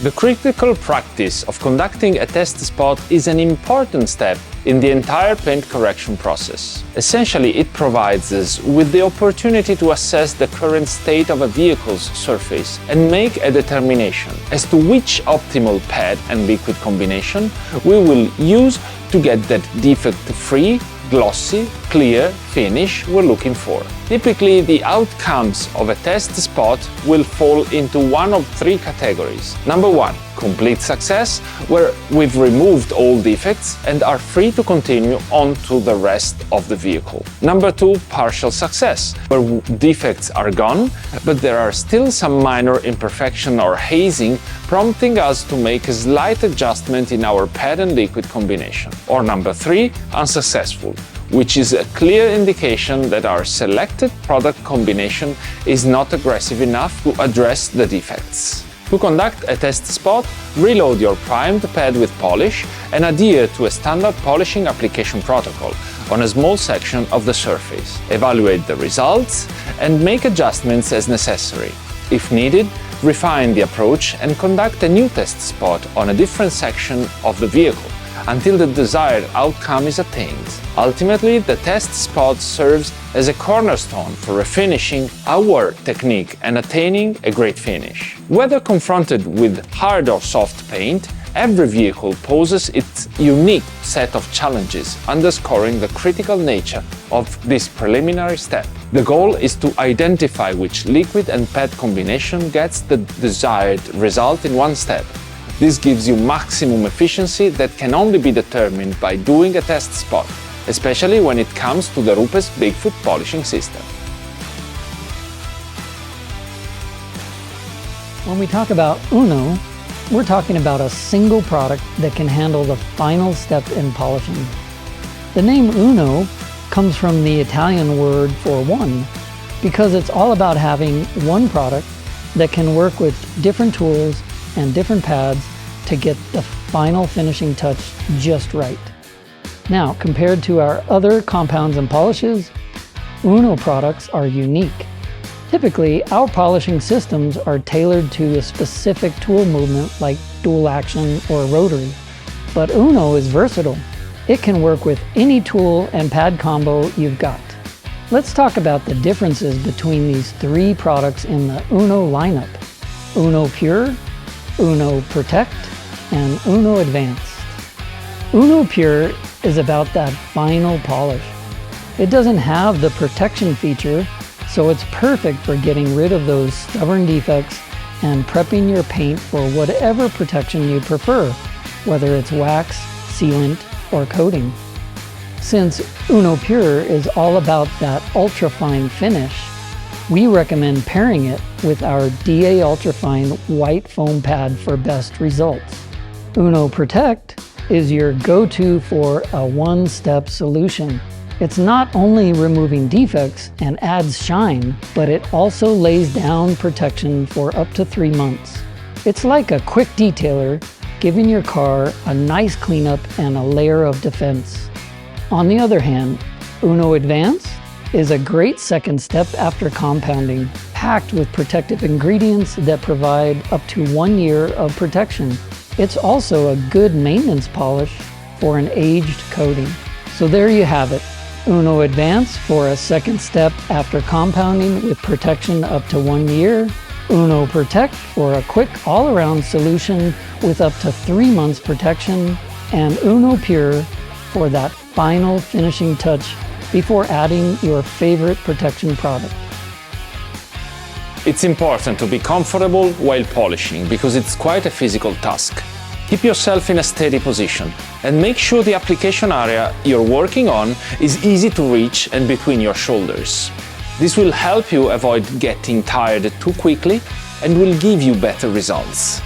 The critical practice of conducting a test spot is an important step in the entire paint correction process. Essentially, it provides us with the opportunity to assess the current state of a vehicle's surface and make a determination as to which optimal pad and liquid combination we will use to get that defect-free, glossy, clear finish we're looking for. Typically, the outcomes of a test spot will fall into one of three categories. Number one, complete success, where we've removed all defects and are free to continue on to the rest of the vehicle. Number two, partial success, where defects are gone, but there are still some minor imperfection or hazing, prompting us to make a slight adjustment in our pad and liquid combination. Or number three, unsuccessful, which is a clear indication that our selected product combination is not aggressive enough to address the defects. To conduct a test spot, reload your primed pad with polish and adhere to a standard polishing application protocol on a small section of the surface. Evaluate the results and make adjustments as necessary. If needed, refine the approach and conduct a new test spot on a different section of the vehicle until the desired outcome is attained. Ultimately, the test spot serves as a cornerstone for refinishing our technique and attaining a great finish. Whether confronted with hard or soft paint, every vehicle poses its unique set of challenges, underscoring the critical nature of this preliminary step. The goal is to identify which liquid and pad combination gets the desired result in one step. This gives you maximum efficiency that can only be determined by doing a test spot, especially when it comes to the RUPES Bigfoot polishing system. When we talk about Uno, we're talking about a single product that can handle the final step in polishing. The name Uno comes from the Italian word for one, because it's all about having one product that can work with different tools and different pads to get the final finishing touch just right. Now, compared to our other compounds and polishes, Uno products are unique. Typically, our polishing systems are tailored to a specific tool movement like dual action or rotary. But Uno is versatile. It can work with any tool and pad combo you've got. Let's talk about the differences between these three products in the Uno lineup: Uno Pure, Uno Protect, and Uno Advanced. Uno Pure is about that final polish. It doesn't have the protection feature, so it's perfect for getting rid of those stubborn defects and prepping your paint for whatever protection you prefer, whether it's wax, sealant, or coating. Since Uno Pure is all about that ultra-fine finish, we recommend pairing it with our DA Ultrafine white foam pad for best results. Uno Protect is your go-to for a one-step solution. It's not only removing defects and adds shine, but it also lays down protection for up to 3 months. It's like a quick detailer, giving your car a nice cleanup and a layer of defense. On the other hand, Uno Advanced is a great second step after compounding, packed with protective ingredients that provide up to 1 year of protection. It's also a good maintenance polish for an aged coating. So there you have it, Uno Advanced for a second step after compounding with protection up to 1 year, Uno Protect for a quick all-around solution with up to 3 months protection, and Uno Pure for that final finishing touch before adding your favorite protection product. It's important to be comfortable while polishing because it's quite a physical task. Keep yourself in a steady position and make sure the application area you're working on is easy to reach and between your shoulders. This will help you avoid getting tired too quickly and will give you better results.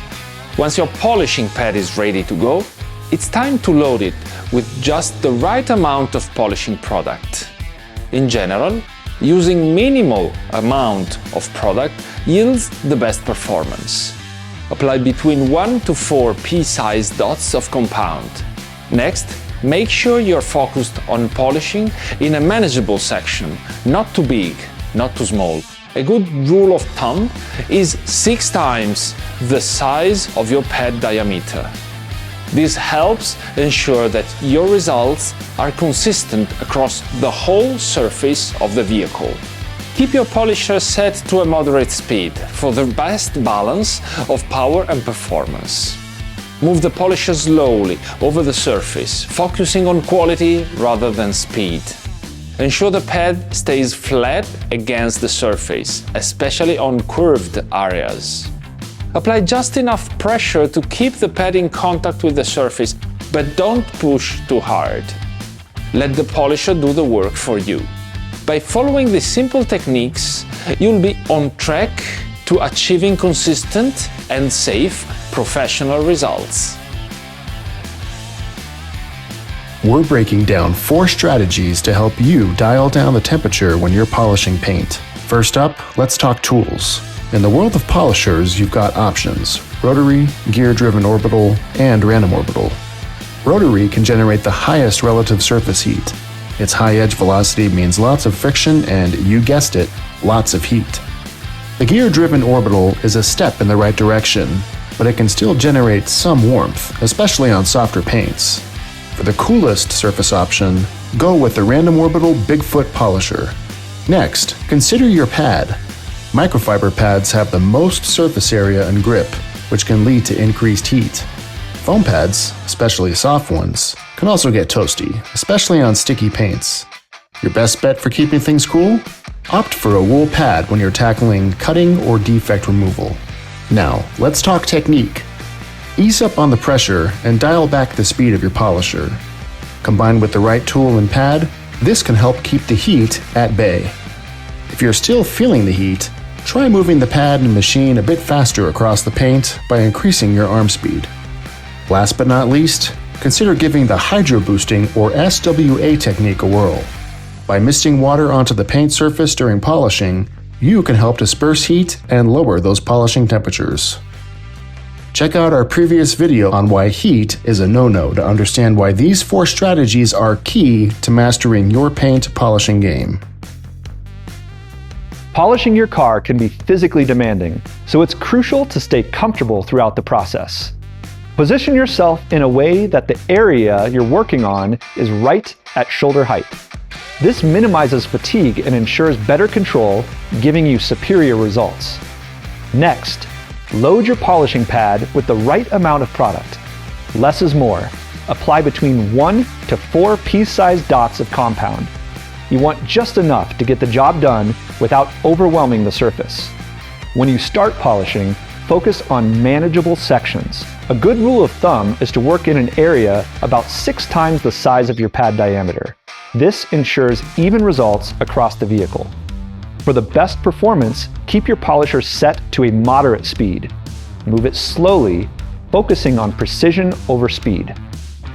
Once your polishing pad is ready to go, it's time to load it with just the right amount of polishing product. In general, using minimal amount of product yields the best performance. Apply between 1 to 4 pea-sized dots of compound. Next, make sure you're focused on polishing in a manageable section, not too big, not too small. A good rule of thumb is 6 times the size of your pad diameter. This helps ensure that your results are consistent across the whole surface of the vehicle. Keep your polisher set to a moderate speed for the best balance of power and performance. Move the polisher slowly over the surface, focusing on quality rather than speed. Ensure the pad stays flat against the surface, especially on curved areas. Apply just enough pressure to keep the pad in contact with the surface, but don't push too hard. Let the polisher do the work for you. By following these simple techniques, you'll be on track to achieving consistent and safe professional results. We're breaking down 4 strategies to help you dial down the temperature when you're polishing paint. First up, let's talk tools. In the world of polishers, you've got options: rotary, gear-driven orbital, and random orbital. Rotary can generate the highest relative surface heat. Its high edge velocity means lots of friction and, you guessed it, lots of heat. The gear-driven orbital is a step in the right direction, but it can still generate some warmth, especially on softer paints. For the coolest surface option, go with the random orbital Bigfoot polisher. Next, consider your pad. Microfiber pads have the most surface area and grip, which can lead to increased heat. Foam pads, especially soft ones, can also get toasty, especially on sticky paints. Your best bet for keeping things cool? Opt for a wool pad when you're tackling cutting or defect removal. Now, let's talk technique. Ease up on the pressure and dial back the speed of your polisher. Combined with the right tool and pad, this can help keep the heat at bay. If you're still feeling the heat, try moving the pad and machine a bit faster across the paint by increasing your arm speed. Last but not least, consider giving the hydro boosting or SWA technique a whirl. By misting water onto the paint surface during polishing, you can help disperse heat and lower those polishing temperatures. Check out our previous video on why heat is a no-no to understand why these 4 strategies are key to mastering your paint polishing game. Polishing your car can be physically demanding, so it's crucial to stay comfortable throughout the process. Position yourself in a way that the area you're working on is right at shoulder height. This minimizes fatigue and ensures better control, giving you superior results. Next, load your polishing pad with the right amount of product. Less is more. Apply between 1 to 4 pea-sized dots of compound. You want just enough to get the job done without overwhelming the surface. When you start polishing, focus on manageable sections. A good rule of thumb is to work in an area about 6 times the size of your pad diameter. This ensures even results across the vehicle. For the best performance, keep your polisher set to a moderate speed. Move it slowly, focusing on precision over speed.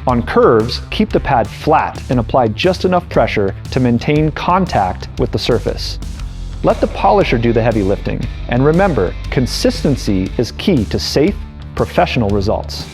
On curves, keep the pad flat and apply just enough pressure to maintain contact with the surface. Let the polisher do the heavy lifting, and remember, consistency is key to safe, professional results.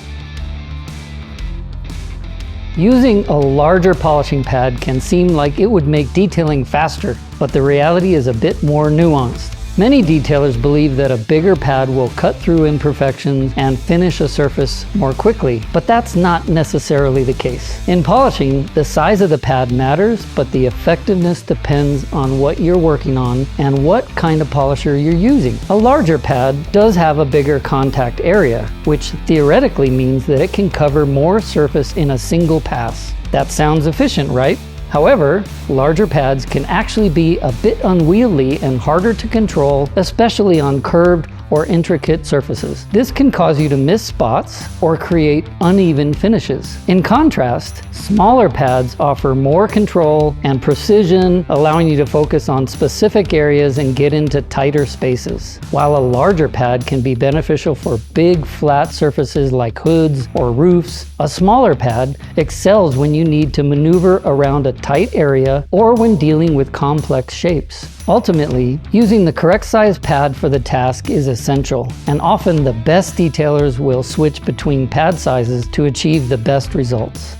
Using a larger polishing pad can seem like it would make detailing faster, but the reality is a bit more nuanced. Many detailers believe that a bigger pad will cut through imperfections and finish a surface more quickly, but that's not necessarily the case. In polishing, the size of the pad matters, but the effectiveness depends on what you're working on and what kind of polisher you're using. A larger pad does have a bigger contact area, which theoretically means that it can cover more surface in a single pass. That sounds efficient, right? However, larger pads can actually be a bit unwieldy and harder to control, especially on curved or intricate surfaces. This can cause you to miss spots or create uneven finishes. In contrast, smaller pads offer more control and precision, allowing you to focus on specific areas and get into tighter spaces. While a larger pad can be beneficial for big flat surfaces like hoods or roofs, a smaller pad excels when you need to maneuver around a tight area or when dealing with complex shapes. Ultimately, using the correct size pad for the task is essential, and often the best detailers will switch between pad sizes to achieve the best results.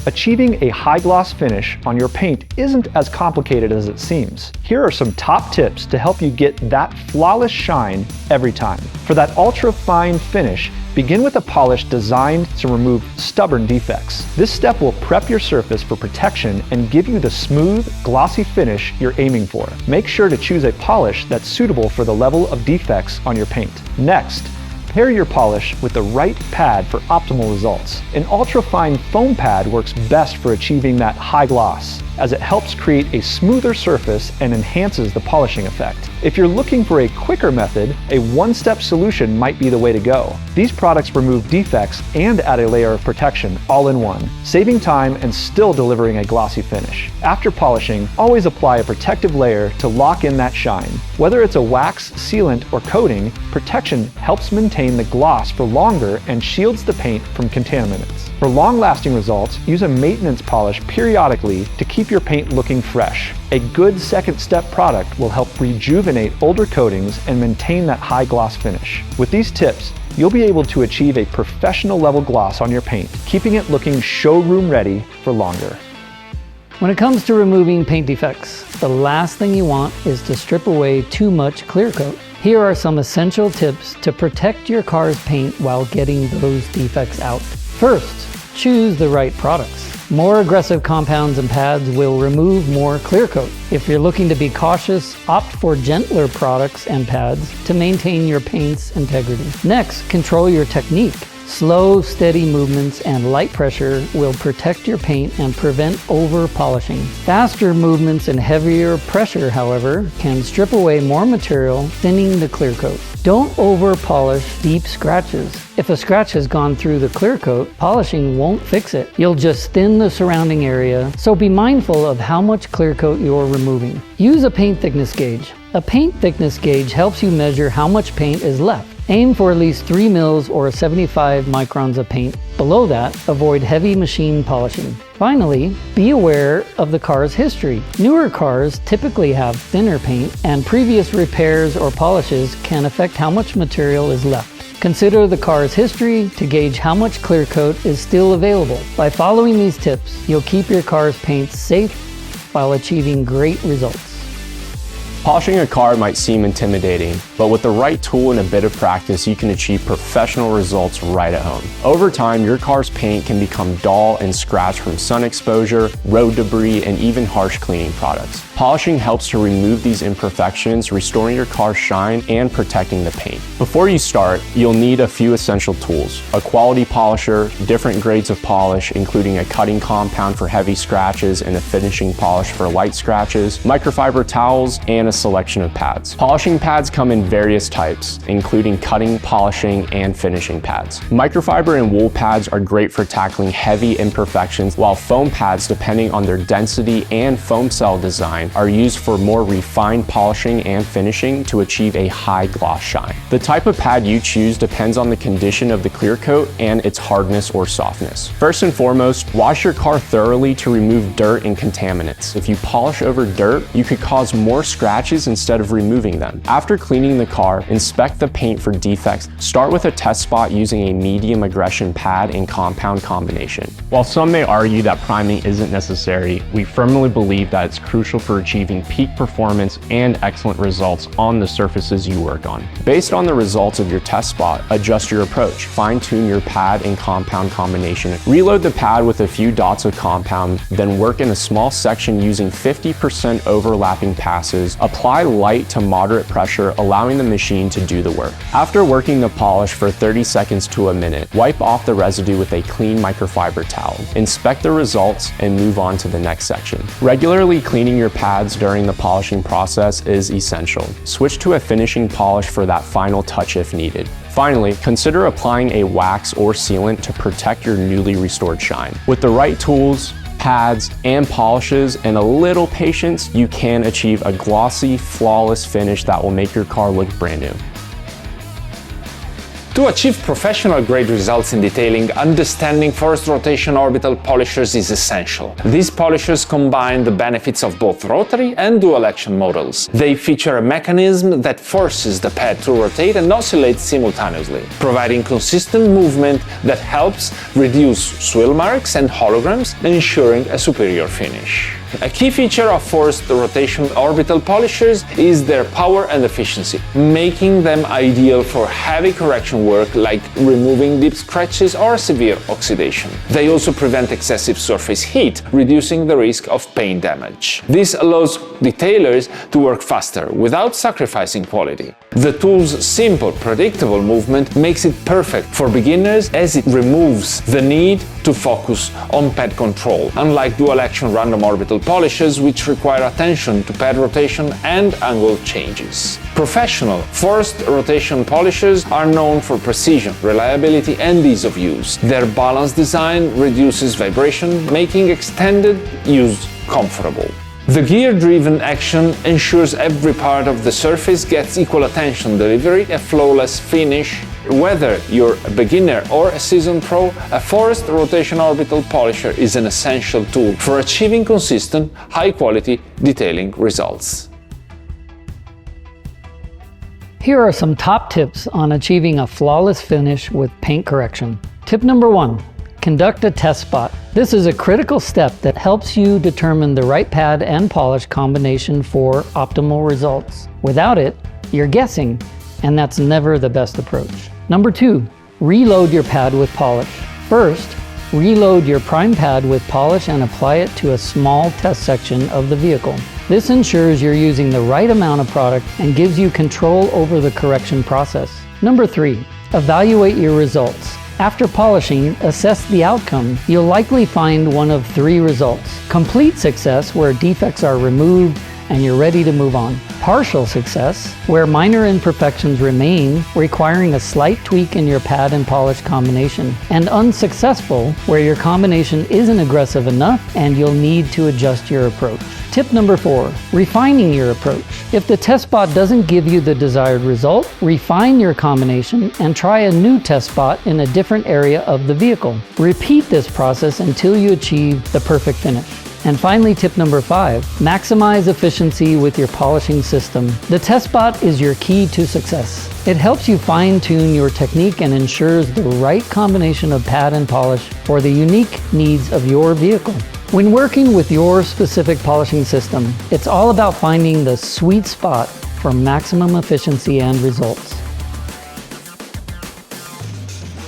Achieving a high gloss finish on your paint isn't as complicated as it seems. Here are some top tips to help you get that flawless shine every time. For that ultra fine finish, begin with a polish designed to remove stubborn defects. This step will prep your surface for protection and give you the smooth, glossy finish you're aiming for. Make sure to choose a polish that's suitable for the level of defects on your paint. Next, pair your polish with the right pad for optimal results. An ultra-fine foam pad works best for achieving that high gloss, as it helps create a smoother surface and enhances the polishing effect. If you're looking for a quicker method, a one-step solution might be the way to go. These products remove defects and add a layer of protection all in one, saving time and still delivering a glossy finish. After polishing, always apply a protective layer to lock in that shine. Whether it's a wax, sealant, or coating, protection helps maintain the gloss for longer and shields the paint from contaminants. For long-lasting results, use a maintenance polish periodically to keep your paint looking fresh. A good second step product will help rejuvenate older coatings and maintain that high gloss finish. With these tips, you'll be able to achieve a professional level gloss on your paint, keeping it looking showroom ready for longer. When it comes to removing paint defects, the last thing you want is to strip away too much clear coat. Here are some essential tips to protect your car's paint while getting those defects out. First, choose the right products. More aggressive compounds and pads will remove more clear coat. If you're looking to be cautious, opt for gentler products and pads to maintain your paint's integrity. Next, control your technique. Slow, steady movements and light pressure will protect your paint and prevent over-polishing. Faster movements and heavier pressure, however, can strip away more material, thinning the clear coat. Don't over-polish deep scratches. If a scratch has gone through the clear coat, polishing won't fix it. You'll just thin the surrounding area, so be mindful of how much clear coat you're removing. Use a paint thickness gauge. A paint thickness gauge helps you measure how much paint is left. Aim for at least 3 mils or 75 microns of paint. Below that, avoid heavy machine polishing. Finally, be aware of the car's history. Newer cars typically have thinner paint, and previous repairs or polishes can affect how much material is left. Consider the car's history to gauge how much clear coat is still available. By following these tips, you'll keep your car's paint safe while achieving great results. Polishing a car might seem intimidating, but with the right tool and a bit of practice, you can achieve professional results right at home. Over time, your car's paint can become dull and scratched from sun exposure, road debris, and even harsh cleaning products. Polishing helps to remove these imperfections, restoring your car's shine and protecting the paint. Before you start, you'll need a few essential tools: a quality polisher, different grades of polish, including a cutting compound for heavy scratches and a finishing polish for light scratches, microfiber towels, and a selection of pads. Polishing pads come in various types, including cutting, polishing, and finishing pads. Microfiber and wool pads are great for tackling heavy imperfections, while foam pads, depending on their density and foam cell design, are used for more refined polishing and finishing to achieve a high gloss shine. The type of pad you choose depends on the condition of the clear coat and its hardness or softness. First and foremost, wash your car thoroughly to remove dirt and contaminants. If you polish over dirt, you could cause more scratches instead of removing them. After cleaning the car, inspect the paint for defects. Start with a test spot using a medium aggression pad and compound combination. While some may argue that priming isn't necessary, we firmly believe that it's crucial for achieving peak performance and excellent results on the surfaces you work on. Based on the results of your test spot, adjust your approach. Fine-tune your pad and compound combination. Reload the pad with a few dots of compound, then work in a small section using 50% overlapping passes. Apply light to moderate pressure, allowing the machine to do the work. After working the polish for 30 seconds to a minute, wipe off the residue with a clean microfiber towel. Inspect the results and move on to the next section. Regularly cleaning your pads during the polishing process is essential. Switch to a finishing polish for that final touch if needed. Finally, consider applying a wax or sealant to protect your newly restored shine. With the right tools, pads, and polishes, and a little patience, you can achieve a glossy, flawless finish that will make your car look brand new. To achieve professional-grade results in detailing, understanding forced rotation orbital polishers is essential. These polishers combine the benefits of both rotary and dual-action models. They feature a mechanism that forces the pad to rotate and oscillate simultaneously, providing consistent movement that helps reduce swill marks and holograms, ensuring a superior finish. A key feature of forced rotation orbital polishers is their power and efficiency, making them ideal for heavy correction work like removing deep scratches or severe oxidation. They also prevent excessive surface heat, reducing the risk of paint damage. This allows detailers to work faster without sacrificing quality. The tool's simple, predictable movement makes it perfect for beginners as it removes the need to focus on pad control, unlike dual-action random orbital polishers which require attention to pad rotation and angle changes. Professional forced rotation polishers are known for precision, reliability, and ease of use. Their balanced design reduces vibration, making extended use comfortable. The gear-driven action ensures every part of the surface gets equal attention, delivering a flawless finish. Whether you're a beginner or a seasoned pro, a forced rotation orbital polisher is an essential tool for achieving consistent, high-quality detailing results. Here are some top tips on achieving a flawless finish with paint correction. Tip number 1. Conduct a test spot. This is a critical step that helps you determine the right pad and polish combination for optimal results. Without it, you're guessing, and that's never the best approach. Number 2, reload your pad with polish. First, reload your prime pad with polish and apply it to a small test section of the vehicle. This ensures you're using the right amount of product and gives you control over the correction process. Number 3, evaluate your results. After polishing, assess the outcome. You'll likely find one of 3 results. Complete success, where defects are removed and you're ready to move on. Partial success, where minor imperfections remain, requiring a slight tweak in your pad and polish combination. And unsuccessful, where your combination isn't aggressive enough and you'll need to adjust your approach. Tip number 4, refining your approach. If the test spot doesn't give you the desired result, refine your combination and try a new test spot in a different area of the vehicle. Repeat this process until you achieve the perfect finish. And finally, tip number 5, maximize efficiency with your polishing system. The test spot is your key to success. It helps you fine-tune your technique and ensures the right combination of pad and polish for the unique needs of your vehicle. When working with your specific polishing system, it's all about finding the sweet spot for maximum efficiency and results.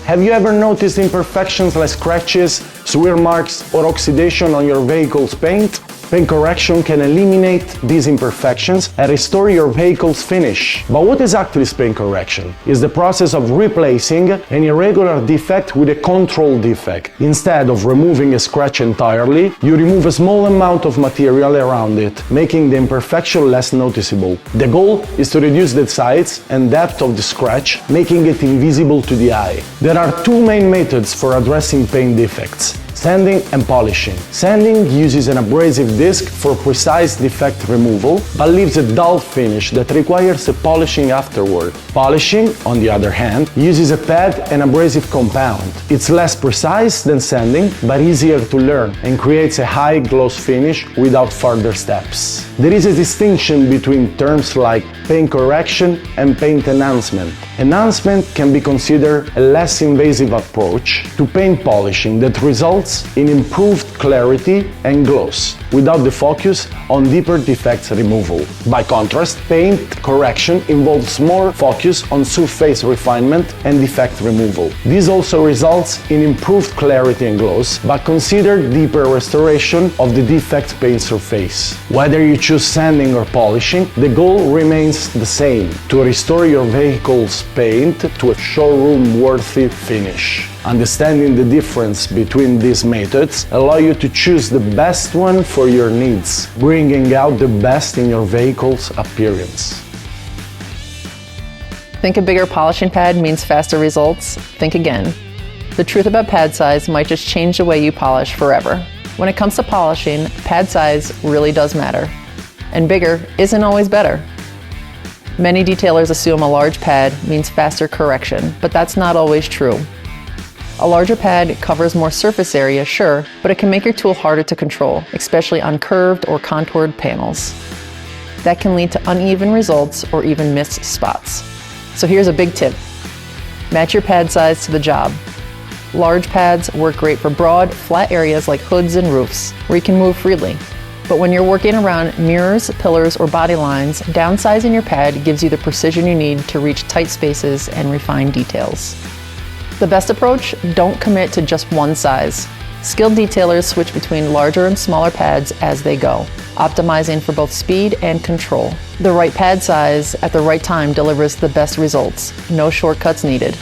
Have you ever noticed imperfections like scratches, swear marks, or oxidation on your vehicle's paint? Paint correction can eliminate these imperfections and restore your vehicle's finish. But what exactly is paint correction? It's the process of replacing an irregular defect with a controlled defect. Instead of removing a scratch entirely, you remove a small amount of material around it, making the imperfection less noticeable. The goal is to reduce the size and depth of the scratch, making it invisible to the eye. There are 2 main methods for addressing paint defects: sanding and polishing. Sanding uses an abrasive disc for precise defect removal, but leaves a dull finish that requires a polishing afterward. Polishing, on the other hand, uses a pad and abrasive compound. It's less precise than sanding, but easier to learn, and creates a high gloss finish without further steps. There is a distinction between terms like paint correction and paint enhancement. Enhancement can be considered a less invasive approach to paint polishing that results in improved clarity and gloss, without the focus on deeper defects removal. By contrast, paint correction involves more focus on surface refinement and defect removal. This also results in improved clarity and gloss, but consider deeper restoration of the defect paint surface. Whether you choose sanding or polishing, the goal remains the same: to restore your vehicle's paint to a showroom-worthy finish. Understanding the difference between these methods allow you to choose the best one for your needs, bringing out the best in your vehicle's appearance. Think a bigger polishing pad means faster results? Think again. The truth about pad size might just change the way you polish forever. When it comes to polishing, pad size really does matter. And bigger isn't always better. Many detailers assume a large pad means faster correction, but that's not always true. A larger pad covers more surface area, sure, but it can make your tool harder to control, especially on curved or contoured panels. That can lead to uneven results or even missed spots. So here's a big tip. Match your pad size to the job. Large pads work great for broad, flat areas like hoods and roofs, where you can move freely. But when you're working around mirrors, pillars, or body lines, downsizing your pad gives you the precision you need to reach tight spaces and refine details. The best approach? Don't commit to just one size. Skilled detailers switch between larger and smaller pads as they go, optimizing for both speed and control. The right pad size at the right time delivers the best results. No shortcuts needed.